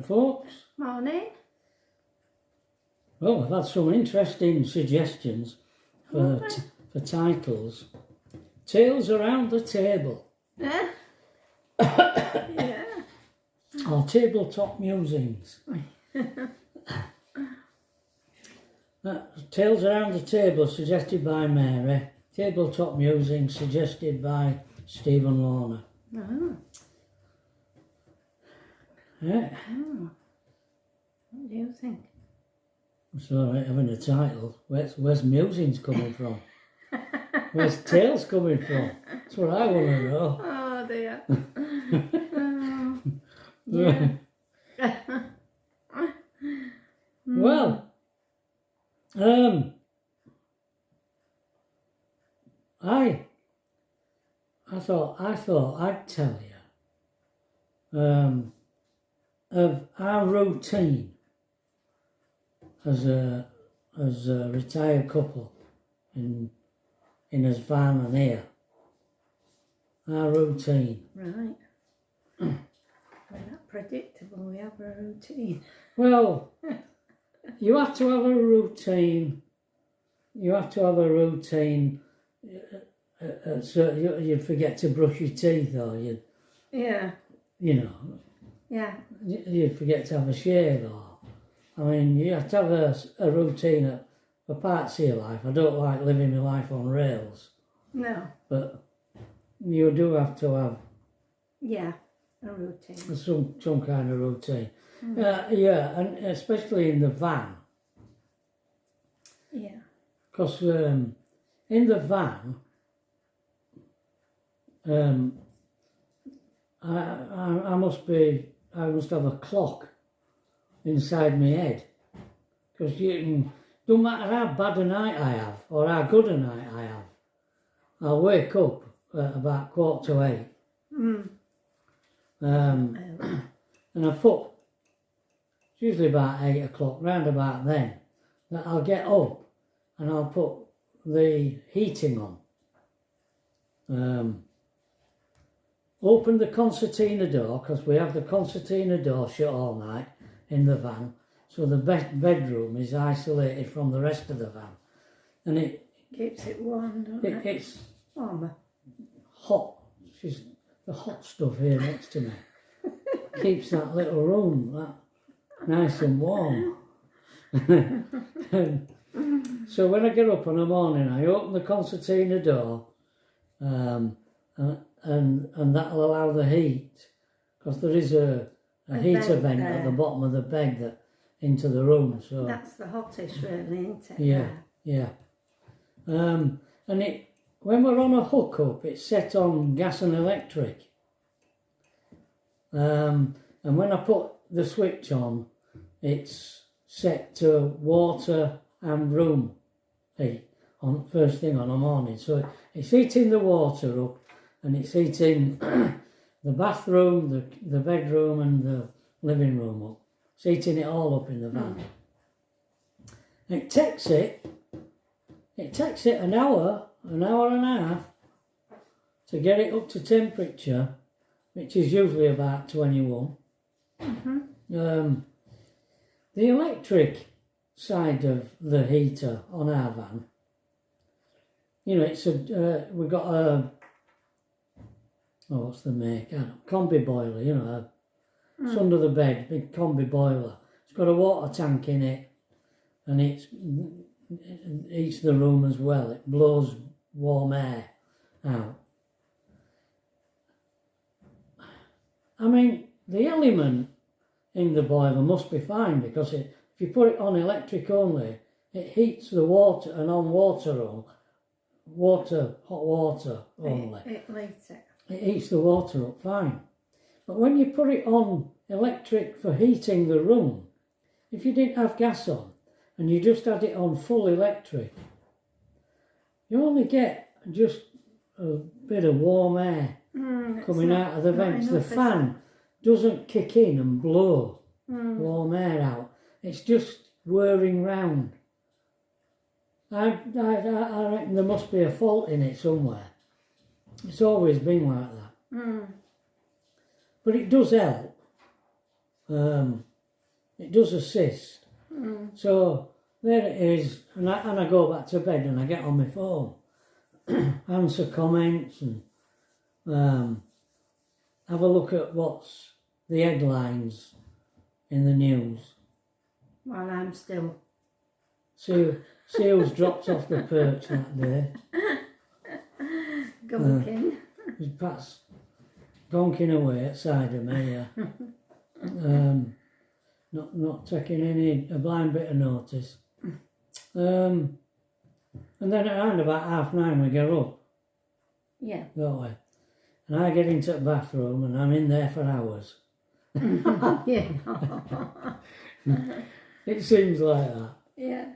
Morning, folks. Morning. Well, we've had some interesting suggestions for titles. Tales Around the Table. Yeah. Yeah. Or Tabletop Musings. Tales Around the Table suggested by Mary. Tabletop Musings suggested by Stephen Lorna. Oh. Yeah. Oh. What do you think? So having a title, where's musings coming from? Where's tales coming from? That's what I want to know. Oh dear. Oh. Yeah. Well, I thought I'd tell you of our routine as a retired couple in his van and here. Our routine. Right. We're not predictable, we have a routine. Well, you have to have a routine. You have to have a routine. So you'd forget to brush your teeth, or you'd, Yeah. you know, Yeah. you'd forget to have a shave, or I mean, you have to have a routine for parts of your life. I don't like living my life on rails, No. but you do have to have Yeah. A routine. some kind of routine. Yeah, and especially in the van, Yeah. because in the van, I must have a clock inside my head, because don't matter how bad a night I have or how good a night I have, I'll wake up at about 7:45. And I put, it's usually about 8 o'clock, round about then, that I'll get up and I'll put the heating on. Open the concertina door, because we have the concertina door shut all night in the van, so the bedroom is isolated from the rest of the van, and it Keeps it warm, don't it? it's Warmer. hot. She's the hot stuff here next to me. Keeps that little room that nice and warm. So when I get up in the morning, I open the concertina door, and that'll allow the heat, because there is a heater vent at the bottom of the bed into the room. So that's the hottest, really, isn't it? Yeah. And when we're on a hookup, it's set on gas and electric. And when I put the switch on, it's set to water and room heat on first thing on the morning. So it's heating the water up, and it's heating the bathroom, the bedroom and the living room up. It's heating it all up in the van. It takes it an hour and a half to get it up to temperature, which is usually about 21. The electric side of the heater on our van, it's we've got what's the make? Combi boiler, it's under the bed, big combi boiler. It's got a water tank in it, and it heats the room as well. It blows warm air out. I mean, the element in the boiler must be fine, because if you put it on electric only, it heats the water, and on hot water only. It lights it. It heats the water up fine. But when you put it on electric for heating the room, if you didn't have gas on and you just had it on full electric, you only get just a bit of warm air coming out of the vents. The fan doesn't kick in and blow warm air out. It's just whirring round. I reckon there must be a fault in it somewhere. It's always been like that. But it does help. it does assist. So there it is, and I go back to bed and I get on my phone, answer comments and have a look at what's the headlines in the news. While I'm still... See who's dropped off the perch that day. Gunking. Pat's gonking away outside of me, not taking a blind bit of notice. And then around about 9:30 we get up, Yeah. don't we? And I get into the bathroom and I'm in there for hours. Yeah. It seems like that. Yeah.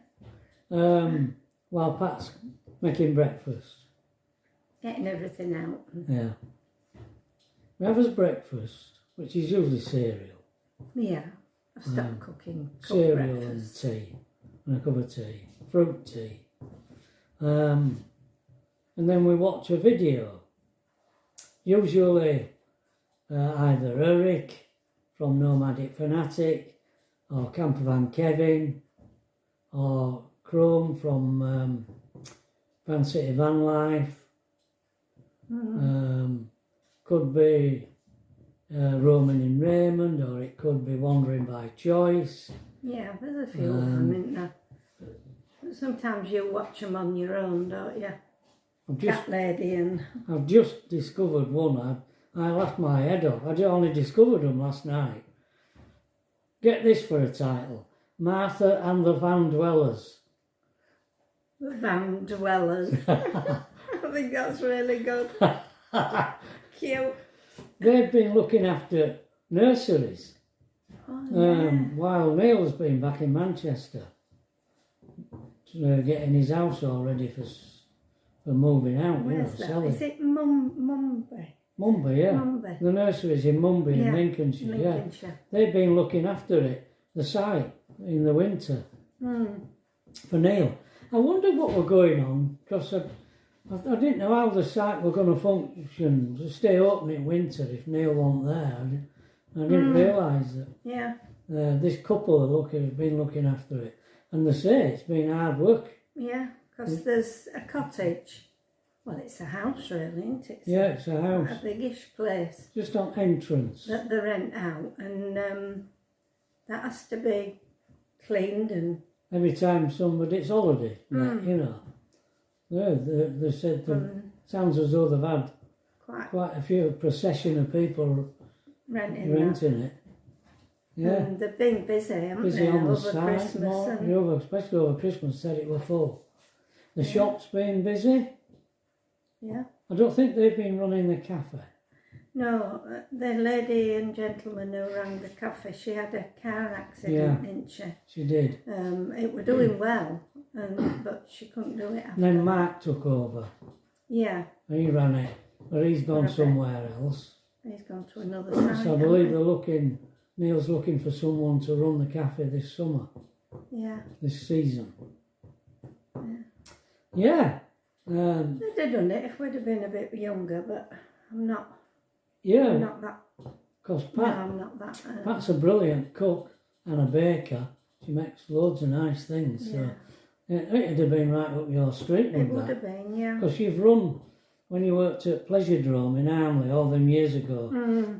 While Pat's making breakfast. Getting everything out. Yeah. We have his breakfast, which is usually cereal. Yeah. I've stopped cooking. Cereal breakfast. and tea, and a cup of tea, fruit tea. And then we watch a video. Usually either Eric from Nomadic Fanatic, or Campervan Kevin, or Chrome from Van City Vanlife. Could be Roman in Raymond, or it could be Wandering by Choice. Yeah, there's a few of them, isn't there? Sometimes you watch them on your own, don't you? Cat Lady and... I've just discovered one. I laughed my head off. I only discovered them last night. Get this for a title. Martha and the Van Dwellers. The Van Dwellers. I think that's really good. Cute. They've been looking after nurseries while Neil's been back in Manchester getting his house all ready for moving out. Where's that? Selling. Is it Mumbai? Mumbai, yeah. Mumbai. The nurseries in Mumbai in Lincolnshire, Lincolnshire. Yeah. They've been looking after it, the site, in the winter for Neil. I wondered what were going on, because I didn't know how the site were going to function, to stay open in winter if Neil wasn't there. I didn't realise that. Yeah. This couple have been looking after it. And they say it's been hard work. Yeah, because there's a cottage. Well, it's a house really, isn't it? It's a house. A biggish place. Just on entrance. That they rent out, and that has to be cleaned and... Every time it's holiday, you know. They said sounds as though they've had quite a few procession of people renting it. Yeah. And they've been busy, haven't Busy they, on the over site, Christmas. especially over Christmas, said it were full. The shop's been busy. Yeah. I don't think they've been running the cafe. No, the lady and gentleman who ran the cafe, she had a car accident, didn't she? She did. It were doing well, but she couldn't do it after. And then Mark took over. Yeah. He ran it, but he's gone somewhere else. He's gone to another site. So I believe Neil's looking for someone to run the cafe this summer. Yeah. This season. Yeah. They'd have done it if we'd have been a bit younger, but I'm not. Yeah. I'm not that. Because I'm not that. Pat's a brilliant cook and a baker. She makes loads of nice things. So it'd have been right up your street. It would have been, yeah. Because you've run, when you worked at Pleasure Drome in Armley all them years ago,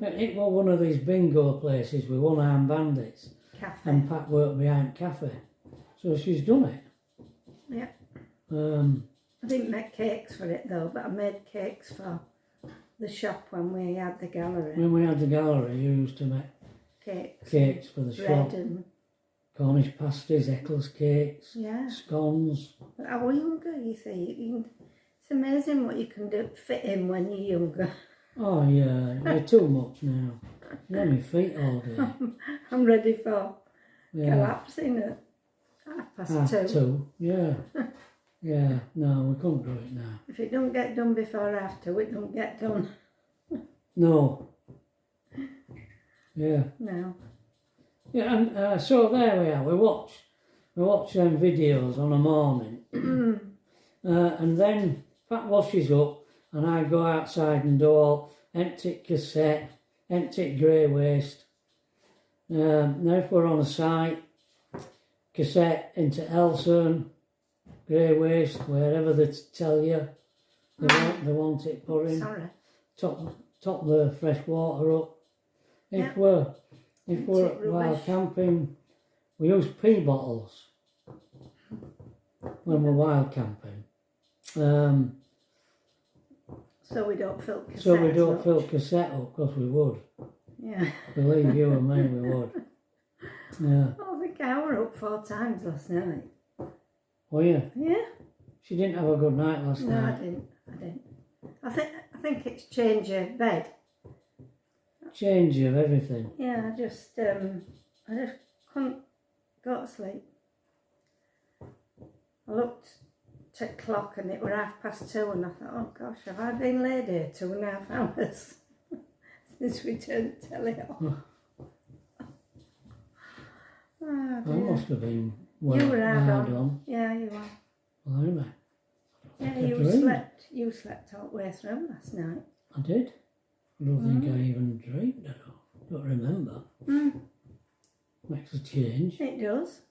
it was one of these bingo places with one-armed bandits. Cafe. And Pat worked behind cafe. So she's done it. Yeah. I didn't make cakes for it though, but I made cakes for the shop when we had the gallery. When we had the gallery, you used to make cakes for the shop. And Cornish pasties, Eccles cakes, scones. But I was younger, you see. It's amazing what you can fit in when you're younger. Oh yeah, you're too much now. You're on your feet all day. I'm ready for collapsing at 2:30. Yeah. Yeah, no, we couldn't do it now. If it don't get done before 2:30, it don't get done. No. Yeah. No. Yeah, and so there we are. We watch them videos on a morning, and then Pat washes up, and I go outside and do all empty cassette, empty grey waste, Now if we're on a site, cassette into Elson, Grey Waste, wherever they tell you they want it put in. Sorry. Top the fresh water up. If we're wild camping, we use pea bottles when we're wild camping. So we don't fill cassette. So we don't fill cassette up, because we would. Yeah. Believe you and me, we would. Yeah. Oh, I think I were up 4 times last night. Were you? Yeah. She didn't have a good night last No, night. I didn't. I think it's change of bed. Change of everything. Yeah, I just couldn't go to sleep. I looked at the clock and it was 2:30 and I thought, oh gosh, have I been laid here 2.5 hours since we turned the telly off? Oh, I must have been well you were hard hard on. on. Yeah, you were. Blimey. Yeah, you slept all the way through last night. I did. I don't think I even dreamed at all. Don't remember. Makes a change. It does.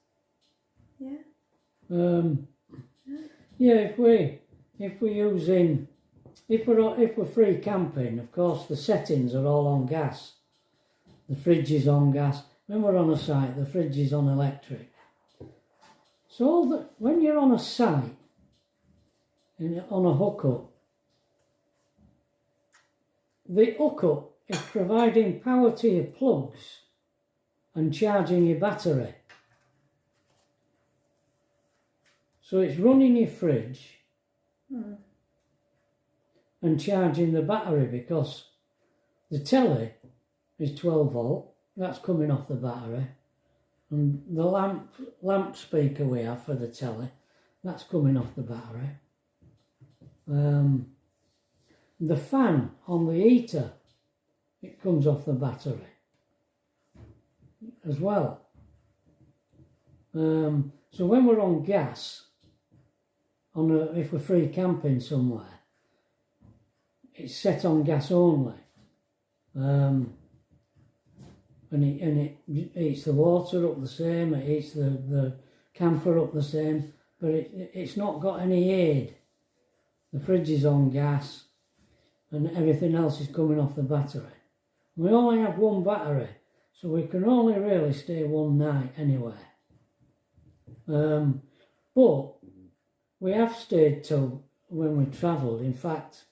Yeah. Yeah, if we're free camping, of course the settings are all on gas. The fridge is on gas. When we're on a site, the fridge is on electric. So when you're on a site and on a hookup, the hookup is providing power to your plugs and charging your battery. So it's running your fridge and charging the battery, because the telly is 12 volt, that's coming off the battery, and the lamp speaker we have for the telly, that's coming off the battery. The fan on the heater, it comes off the battery as well. So when we're on gas, if we're free camping somewhere, it's set on gas only, and it heats the water up the same, it heats the camper up the same, but it's not got any aid. The fridge is on gas, and everything else is coming off the battery. We only have one battery, so we can only really stay one night anywhere. But we have stayed till when we travelled. In fact,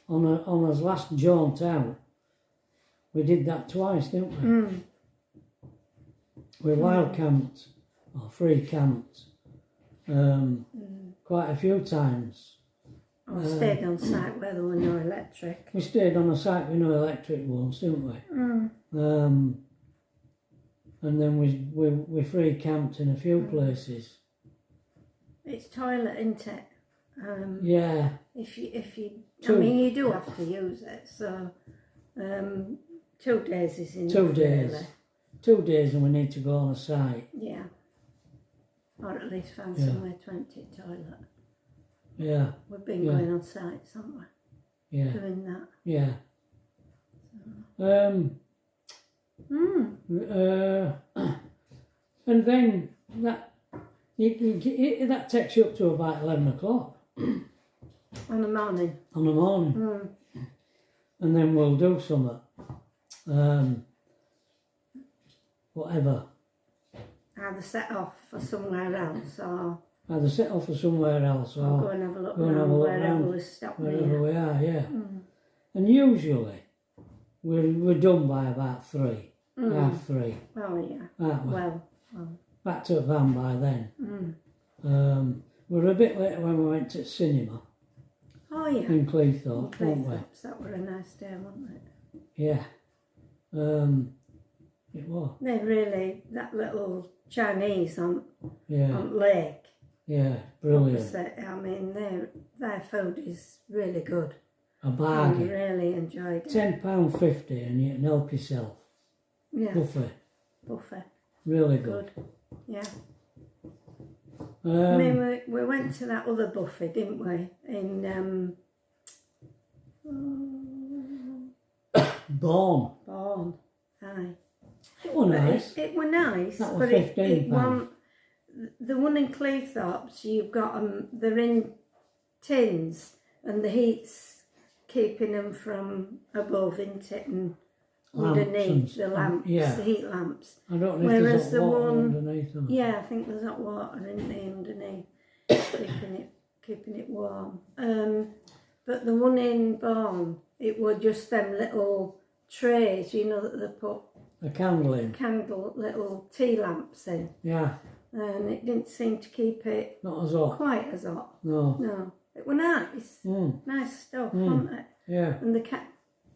on our last jaunt out, we did that twice, didn't we? We wild camped, or free camped, quite a few times. I stayed on site where there were no electric. We stayed on a site with no electric once, didn't we? And then we free camped in a few places. It's toilet, isn't it? Yeah. If you, I mean, you do have to use it. So, 2 days is enough. 2 days. Really. 2 days, and we need to go on a site. Yeah. Or at least find somewhere to empty the toilet. Yeah. We've been going on sites, haven't we? Yeah. Doing that. Yeah. And then that that takes you up to about 11 o'clock. On the morning. On the morning. And then we'll do something. Whatever. Either set off for somewhere else, or Either set off for somewhere else, or go and have a look go and have a look wherever round, we stop wherever near. we are, yeah. And usually we're done by about 3, 3:30, Oh yeah. aren't we? Well. Back to the van by then. We were a bit later when we went to cinema Oh yeah. in Cleethorpes, weren't we? That were a nice day, wasn't it? Yeah. It was. They really, that little Chinese on Yeah. Lake. Yeah, brilliant. Opposite, I mean, their food is really good. A I bargain. really enjoyed it. £10.50 and you can help yourself. Yeah. Buffet. Really good. Good. Yeah. I mean, we went to that other buffet, didn't we? In Bourne. Aye. It was nice. It were nice, That but was £15. it wasn't. The one in Cleethorpes, you've got them. They're in tins, and the heat's keeping them from above, isn't it, and underneath the lamps, the heat lamps. I don't know if Whereas there's hot water one, underneath them. yeah, I think there's hot water in there underneath, keeping it warm. But the one in Bourne, it were just them little trays, you know, that they put a candle in. Little tea lamps in. Yeah. And it didn't seem to keep it not as hot. Quite as hot. No. It was nice. Nice stuff, wasn't it? Yeah. And they kept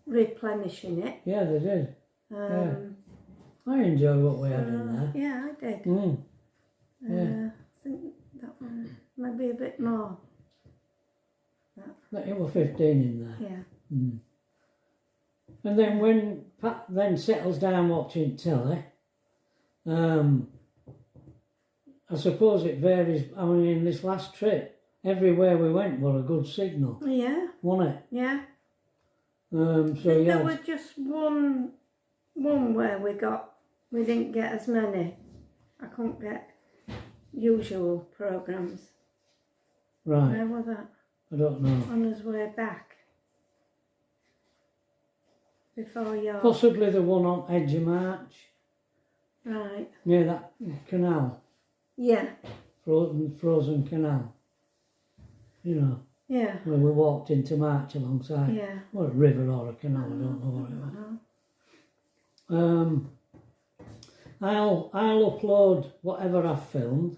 replenishing it. Yeah, they did. Yeah. I enjoyed what we had in there. Yeah, I did. Yeah. I think that one maybe a bit more. It was 15 in there. Yeah. And then when Pat then settles down watching telly, I suppose it varies. I mean, in this last trip, everywhere we went was a good signal. Yeah. Wasn't it? Yeah. So there was just one where we didn't get as many. I couldn't get usual programmes. Right. Where was that? I don't know. On his way back. Before York. Possibly the one on Edge of March. Right. Near that canal. Yeah. Frozen canal. You know. Yeah. Where we walked into March alongside. Yeah. Or a river or a canal, I don't know what it was. I'll upload whatever I've filmed,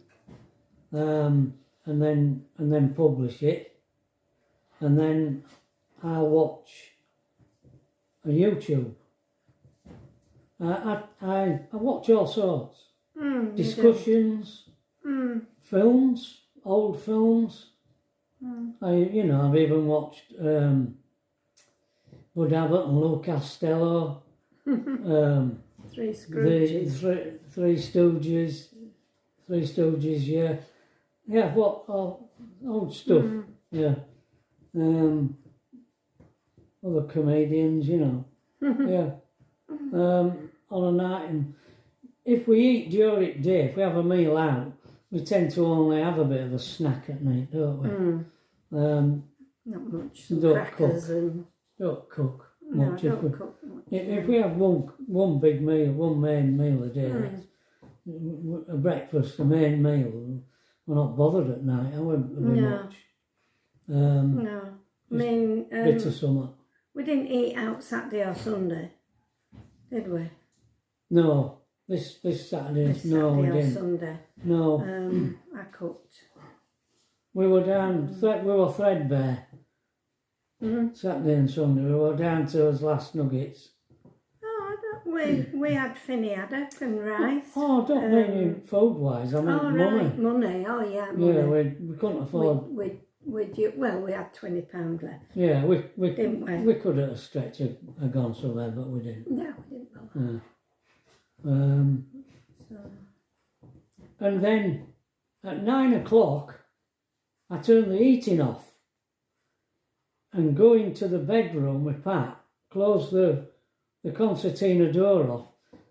and then publish it, and then I'll watch a YouTube. I watch all sorts. Discussions, films, old films. I've even watched Bud Abbott and Lou Costello. Three Scrooges. Three Stooges, yeah. Yeah, what old stuff, yeah. Other comedians, you know. Yeah. On a night, and if we eat during the day, if we have a meal out, we tend to only have a bit of a snack at night, don't we? Not much. Crackers and... Don't cook No, much. don't cook much. If we have one big meal, one main meal a day, a breakfast, a main meal, we're not bothered at night, are we? Much. No. I mean... bit of summer. We didn't eat out Saturday or Sunday, did we? No. This Saturday, no, we didn't. Sunday. No. I cooked. We were down, we were threadbare. Saturday and Sunday, we were down to his last nuggets. Oh, we had finny haddock and rice. Oh, I don't mean food-wise, I mean money. Right, money, oh yeah, money. Yeah, we couldn't afford... We had £20 left. Yeah, we didn't we? We could have stretched and gone somewhere, but we didn't. No, we didn't bother. And then at 9 o'clock, I turned the heating off and go into the bedroom with Pat, close the concertina door off,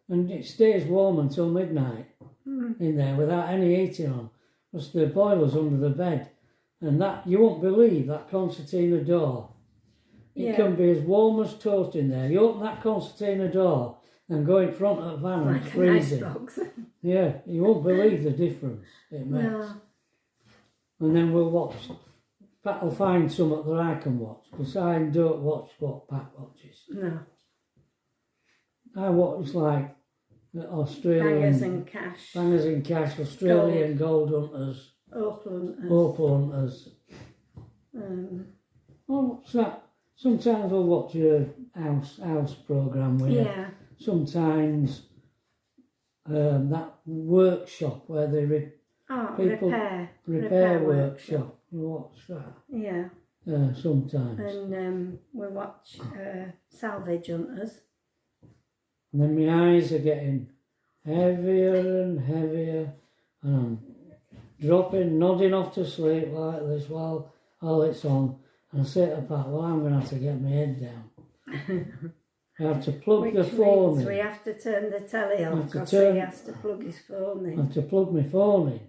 and it stays warm until midnight in there without any heating on, because the boiler's under the bed. And that, you won't believe, that concertina door. It can be as warm as toast in there. You open that concertina door and go in front of the van and it's freezing. An icebox. Yeah, you won't believe the difference it makes. No. And then we'll watch. Pat will find something that I can watch, because I don't watch what Pat watches. No. I watch like Australian... Bangers in Cash, Australian Gold Hunters. Opal Hunters. What's that? Sometimes we'll watch a house programme with sometimes that workshop where they repair workshop. You watch that? Yeah. Sometimes. And we watch Salvage Hunters. And then my eyes are getting heavier and heavier, and I'm nodding off to sleep like this while all it's on. And I say to Pat, well, I'm going to have to get my head down. I have to plug the Which phone means in. we have to turn the telly have off to because turn- he has to plug his phone I in. have to plug my phone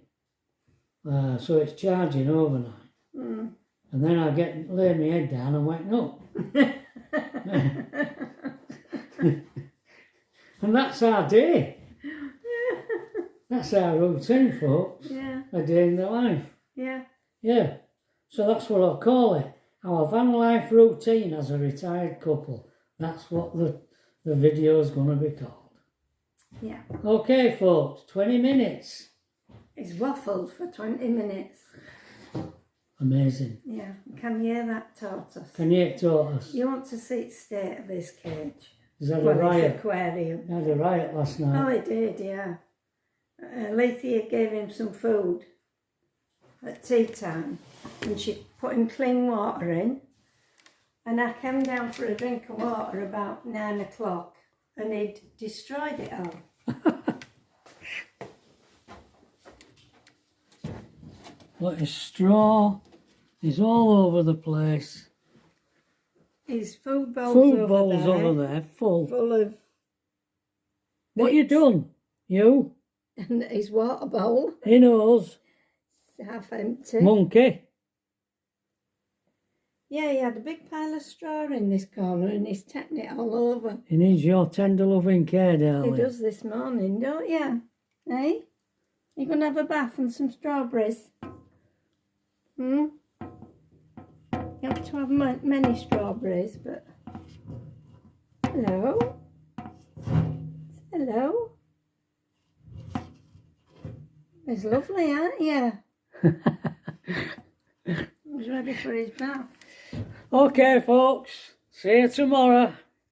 in. So it's charging overnight. Mm. And then I lay my head down and wake up. And that's our day. That's our routine, folks. Yeah, A day in the life. yeah. Yeah. So that's what I'll call it. Our van life routine as a retired couple. That's what the video is going to be called. Yeah. Okay, folks. 20 minutes. He's waffled for 20 minutes. Amazing. Yeah. Can you hear that tortoise? Can you hear it, tortoise? You want to see the state of his cage? Is that a Well, his riot? aquarium. He had a riot last night. Oh, he did, yeah. Leithia gave him some food at tea time and she put him clean water in, and I came down for a drink of water about 9 o'clock and he'd destroyed it all. Look, his straw is all over the place. His food bowl's Food bowls over there, full. full of, What you done? You? and his water bowl He knows. half empty. Monkey. Yeah, he had a big pile of straw in this corner and he's taken it all over. He needs your tender loving care, darling. He does this morning, don't you? Eh? You going to have a bath and some strawberries? Hmm? You have to have many strawberries, but... Hello? Hello? He's lovely, aren't you? He's ready for his bath. Okay, folks. See you tomorrow.